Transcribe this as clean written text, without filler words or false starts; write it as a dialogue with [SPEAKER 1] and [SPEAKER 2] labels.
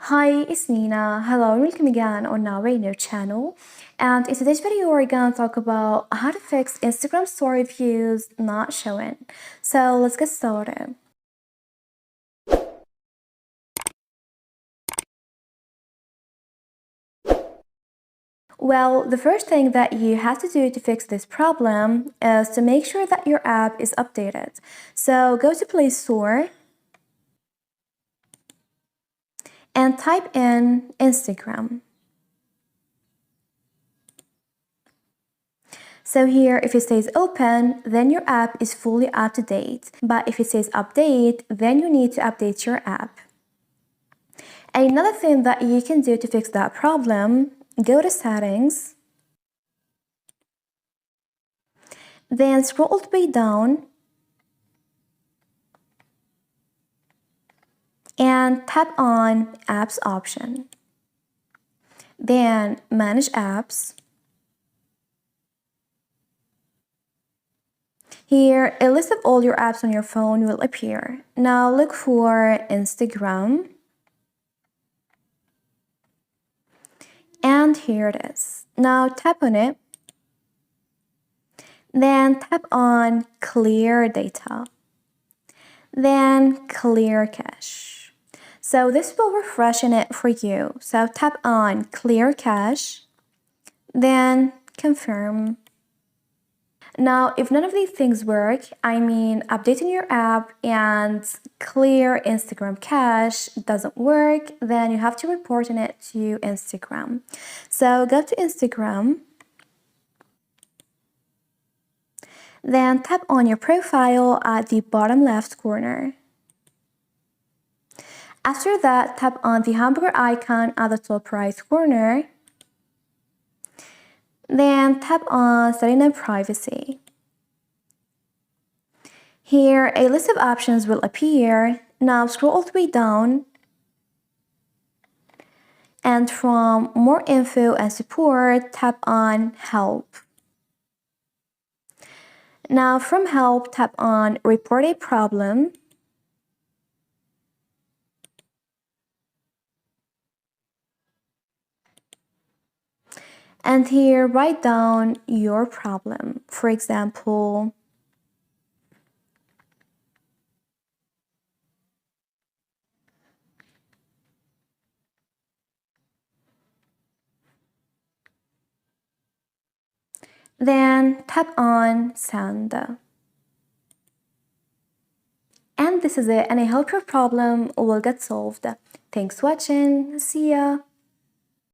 [SPEAKER 1] Hi, it's Nina. Hello and welcome again on nowiknow channel. And in today's video, we're gonna talk about how to fix Instagram story views not showing. So let's get started. Well, the first thing that you have to do to fix this problem is to make sure that your app is updated. So go to Play Store and type in Instagram. So here, if it says open, then your app is fully up to date. But if it says update, then you need to update your app. Another thing that you can do to fix that problem, go to settings, then scroll all the way down and tap on apps option. Then manage apps. Here, a list of all your apps on your phone will appear. Now look for Instagram. And here it is. Now tap on it. Then tap on clear data. Then clear cache. So this will refreshen it for you. So tap on clear cache. Then confirm. Now, if none of these things work, I mean updating your app and clear Instagram cache doesn't work, then you have to report it to Instagram. So go to Instagram, then tap on your profile at the bottom left corner. After that, tap on the hamburger icon at the top right corner. Then tap on setting up privacy. Here, a list of options will appear. Now scroll all the way down. And from more info and support, tap on help. Now from help, tap on report a problem. And here, write down your problem. For example, then tap on send. And this is it, and I hope your problem will get solved. Thanks for watching. See ya!